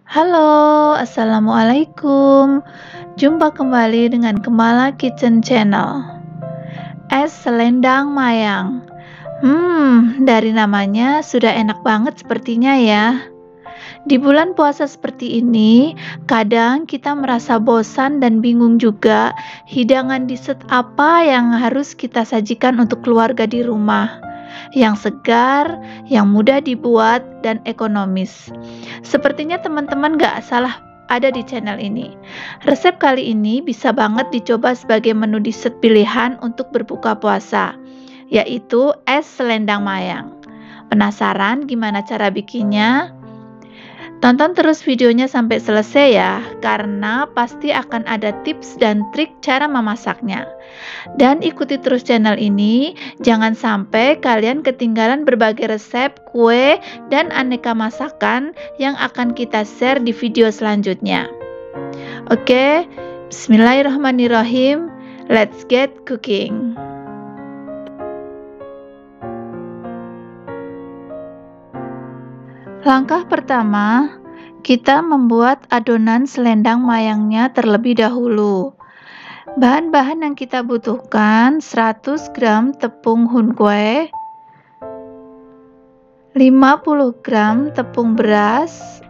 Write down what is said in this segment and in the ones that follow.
Halo, assalamualaikum. Jumpa kembali dengan Kemala Kitchen Channel. Es selendang mayang. Dari namanya sudah enak banget sepertinya ya. Di bulan puasa seperti ini, kadang kita merasa bosan dan bingung juga hidangan dessert apa yang harus kita sajikan untuk keluarga di rumah. Yang segar, yang mudah dibuat, dan ekonomis. Sepertinya teman-teman gak salah ada di channel ini. Resep kali ini bisa banget dicoba sebagai menu dessert pilihan untuk berbuka puasa, yaitu es selendang mayang. Penasaran gimana cara bikinnya? Tonton terus videonya sampai selesai ya, karena pasti akan ada tips dan trik cara memasaknya. Dan ikuti terus channel ini, jangan sampai kalian ketinggalan berbagai resep, kue, dan aneka masakan yang akan kita share di video selanjutnya. Oke, bismillahirrahmanirrahim, let's get cooking. Langkah pertama, kita membuat adonan selendang mayangnya terlebih dahulu. Bahan-bahan yang kita butuhkan 100 gram tepung hunkwe, 50 gram tepung beras,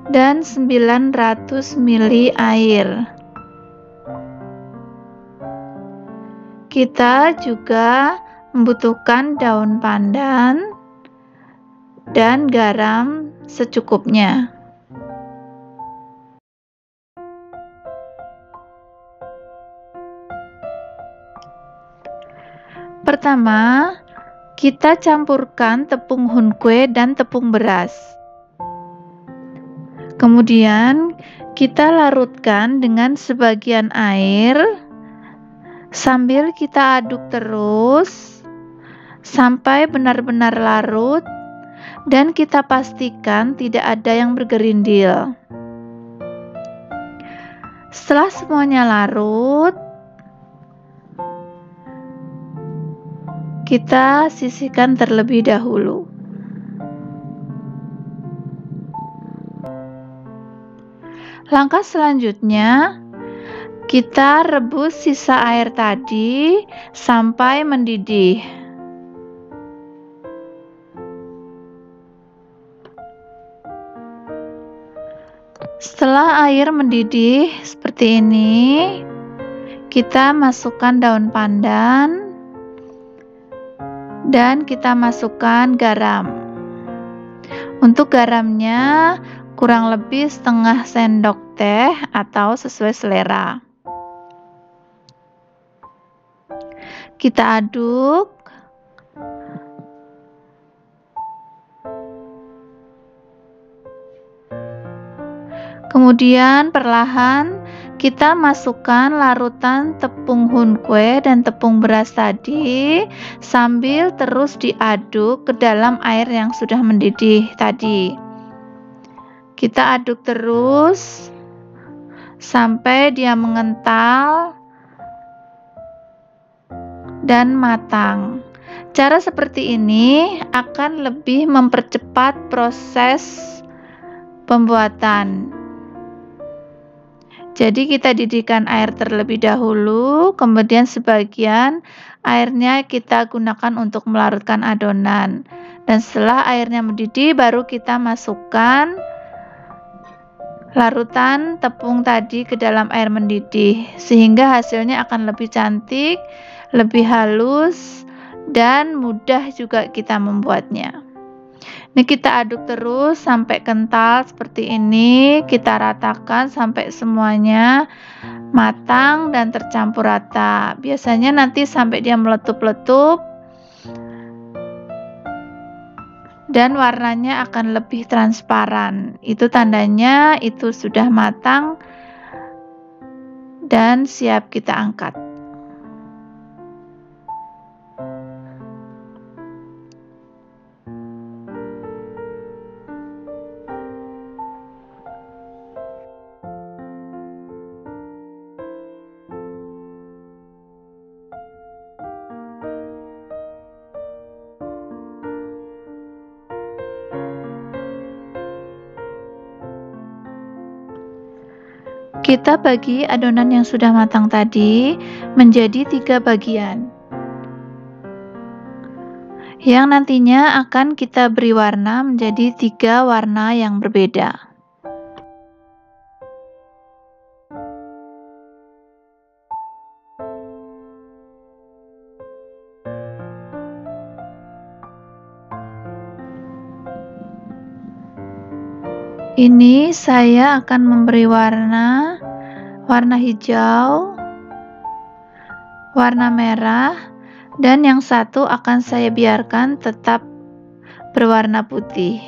dan 900 ml air. Kita juga membutuhkan daun pandan dan garam secukupnya. Pertama, kita campurkan tepung hunkwe dan tepung beras. Kemudian, kita larutkan dengan sebagian air sambil kita aduk terus sampai benar-benar larut dan kita pastikan tidak ada yang bergerindil. Setelah semuanya larut, kita sisihkan terlebih dahulu. Langkah selanjutnya, kita rebus sisa air tadi sampai mendidih. Setelah air mendidih seperti ini, kita masukkan daun pandan dan kita masukkan garam. Untuk garamnya kurang lebih setengah sendok teh atau sesuai selera. Kita aduk. Kemudian perlahan kita masukkan larutan tepung hunkwe dan tepung beras tadi sambil terus diaduk ke dalam air yang sudah mendidih tadi. Kita aduk terus sampai dia mengental dan matang. Cara seperti ini akan lebih mempercepat proses pembuatan. Jadi kita didihkan air terlebih dahulu, kemudian sebagian airnya kita gunakan untuk melarutkan adonan. Dan setelah airnya mendidih, baru kita masukkan larutan tepung tadi ke dalam air mendidih, sehingga hasilnya akan lebih cantik, lebih halus, dan mudah juga kita membuatnya. Ini kita aduk terus sampai kental seperti ini, kita ratakan sampai semuanya matang dan tercampur rata. Biasanya nanti sampai dia meletup-letup dan warnanya akan lebih transparan. Itu tandanya itu sudah matang dan siap kita angkat. Kita bagi adonan yang sudah matang tadi menjadi 3 bagian, yang nantinya akan kita beri warna menjadi 3 warna yang berbeda. Ini saya akan memberi warna hijau, warna merah, dan yang satu akan saya biarkan tetap berwarna putih.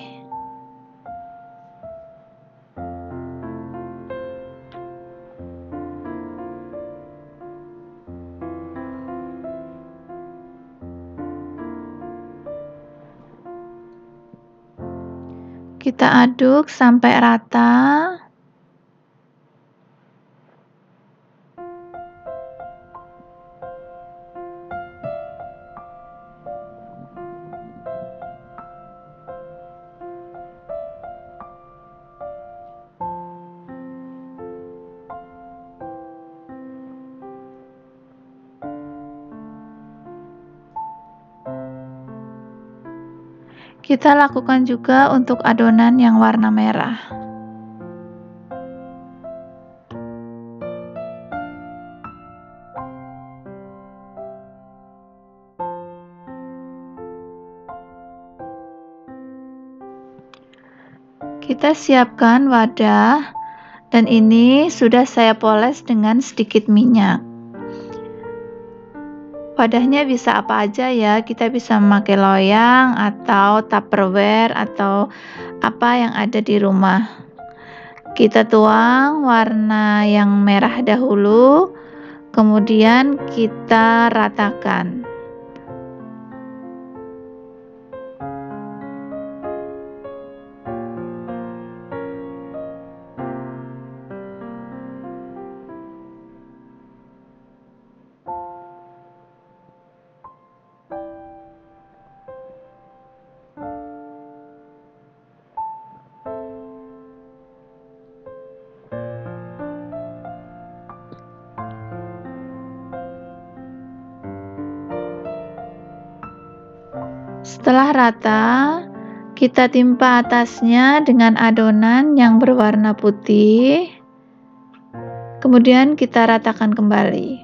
Kita aduk sampai rata. Kita lakukan juga untuk adonan yang warna merah. Kita siapkan wadah, dan ini sudah saya poles dengan sedikit minyak. Wadahnya bisa apa aja ya, kita bisa memakai loyang atau tupperware atau apa yang ada di rumah. Kita tuang warna yang merah dahulu, kemudian kita ratakan. Setelah rata, kita timpa atasnya dengan adonan yang berwarna putih. Kemudian kita ratakan kembali.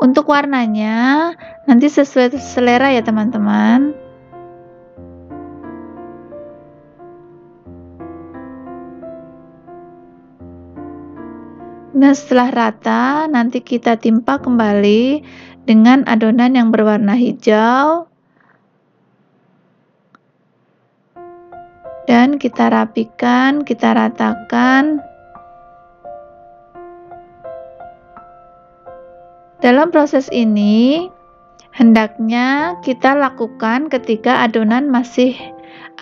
Untuk warnanya nanti sesuai selera ya teman-teman. Nah, setelah rata, nanti kita timpa kembali dengan adonan yang berwarna hijau. Dan kita rapikan, kita ratakan. Dalam proses ini, hendaknya kita lakukan ketika adonan masih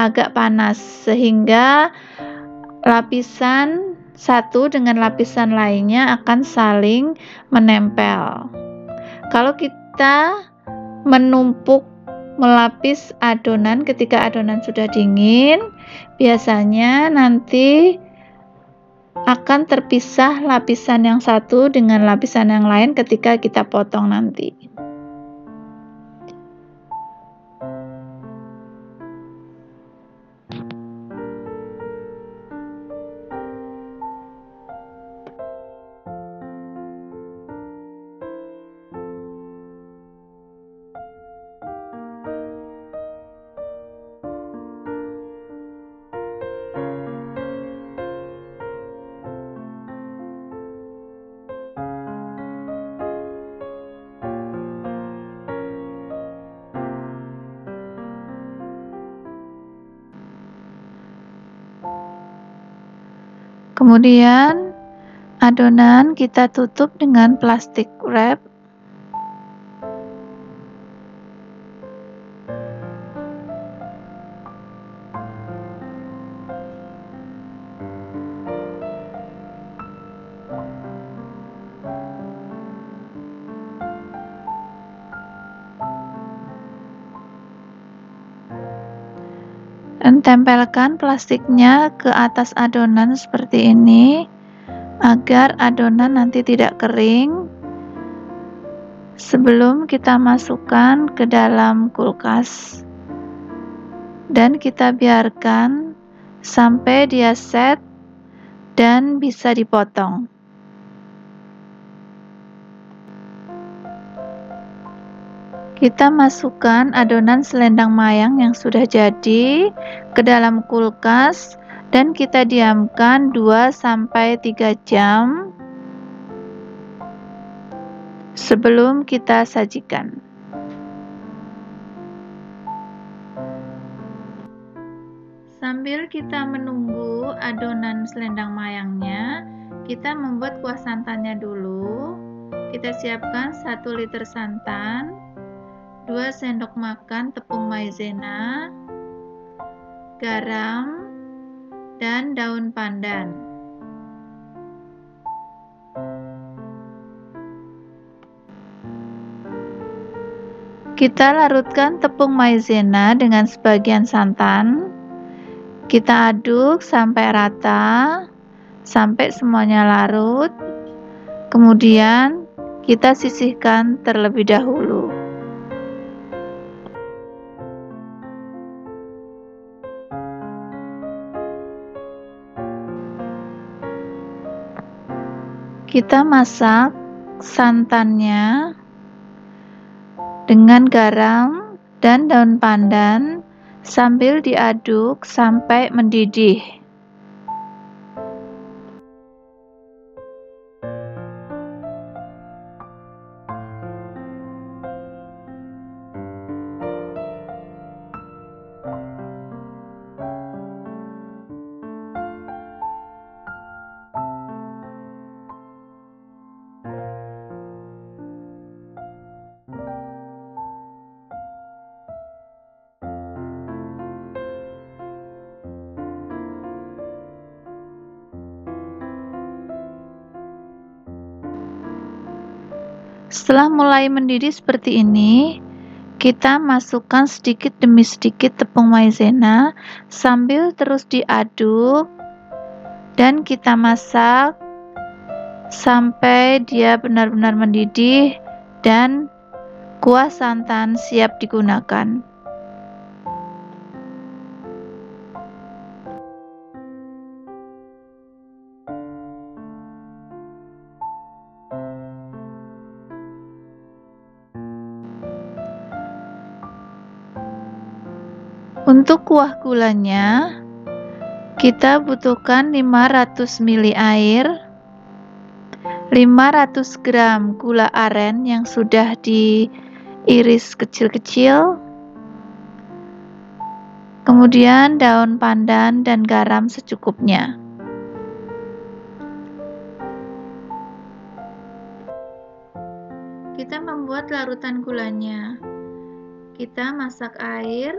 agak panas, sehingga lapisan satu dengan lapisan lainnya akan saling menempel. Kalau kita menumpuk melapis adonan ketika adonan sudah dingin, biasanya nanti akan terpisah lapisan yang satu dengan lapisan yang lain ketika kita potong nanti. Kemudian adonan kita tutup dengan plastik wrap. Dan tempelkan plastiknya ke atas adonan seperti ini. agar adonan nanti tidak kering sebelum kita masukkan ke dalam kulkas, dan kita biarkan sampai dia set dan bisa dipotong. Kita masukkan adonan selendang mayang yang sudah jadi ke dalam kulkas dan kita diamkan 2-3 jam sebelum kita sajikan. Sambil kita menunggu adonan selendang mayangnya, kita membuat kuah santannya dulu. Kita siapkan 1 liter santan, 2 sendok makan tepung maizena, garam, dan daun pandan. Kita larutkan tepung maizena dengan sebagian santan. Kita aduk sampai rata, sampai semuanya larut. Kemudian kita sisihkan terlebih dahulu. Kita masak santannya dengan garam dan daun pandan sambil diaduk sampai mendidih. Setelah mulai mendidih seperti ini, kita masukkan sedikit demi sedikit tepung maizena sambil terus diaduk dan kita masak sampai dia benar-benar mendidih dan kuah santan siap digunakan. Untuk kuah gulanya, kita butuhkan 500 ml air, 500 gram gula aren yang sudah diiris kecil-kecil, kemudian daun pandan dan garam secukupnya. Kita membuat larutan gulanya. Kita masak air,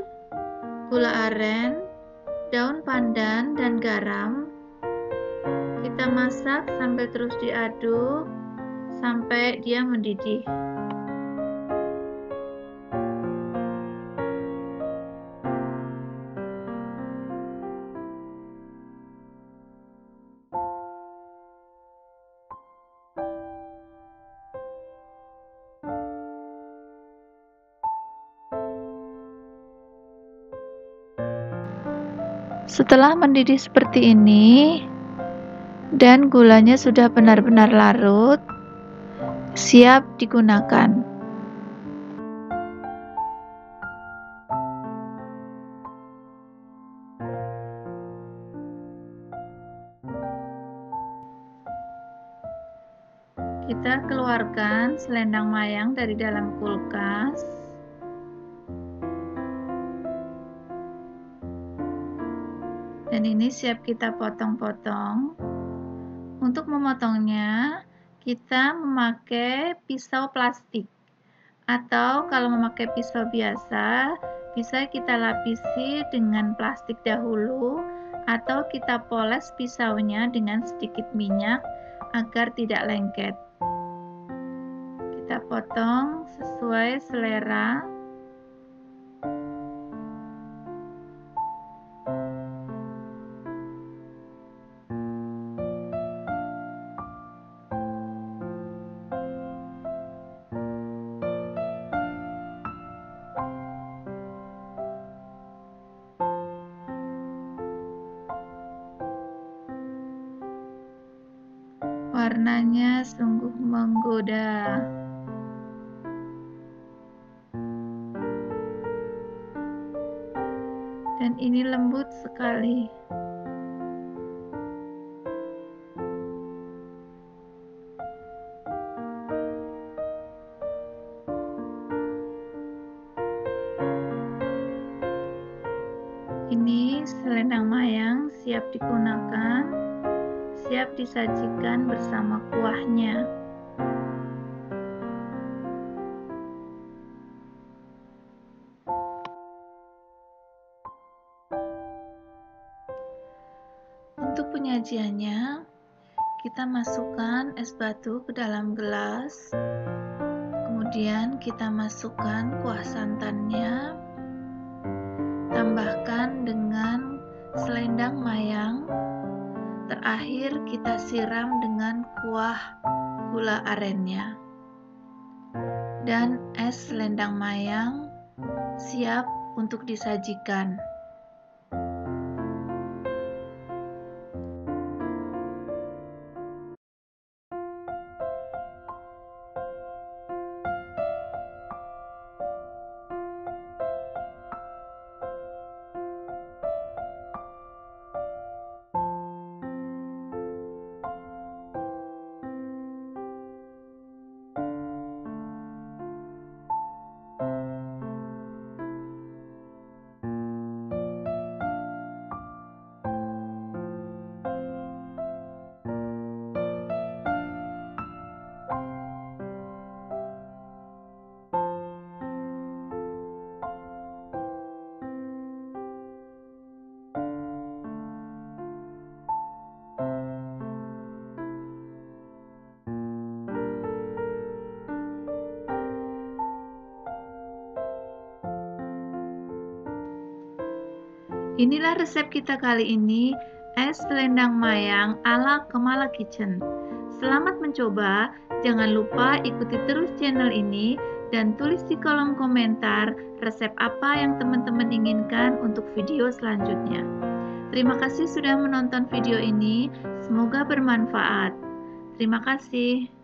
gula aren, daun pandan, dan garam. Kita masak sambil terus diaduk sampai dia mendidih. Setelah mendidih seperti ini dan gulanya sudah benar-benar larut, siap digunakan. Kita keluarkan selendang mayang dari dalam kulkas. Dan ini siap kita potong-potong. Untuk memotongnya, kita memakai pisau plastik. Atau kalau memakai pisau biasa, bisa kita lapisi dengan plastik dahulu, atau kita poles pisaunya dengan sedikit minyak agar tidak lengket. Kita potong sesuai selera. Warnanya sungguh menggoda. Dan ini lembut sekali. Ini selendang mayang siap digunakan, siap disajikan bersama kuahnya. Untuk penyajiannya, kita masukkan es batu ke dalam gelas, kemudian kita masukkan kuah santannya, tambahkan dengan selendang mayang, terakhir kita siram dengan kuah gula arennya. Dan es selendang mayang siap untuk disajikan. Inilah resep kita kali ini, es selendang mayang ala Kemala Kitchen. Selamat mencoba, jangan lupa ikuti terus channel ini dan tulis di kolom komentar resep apa yang teman-teman inginkan untuk video selanjutnya. Terima kasih sudah menonton video ini, semoga bermanfaat. Terima kasih.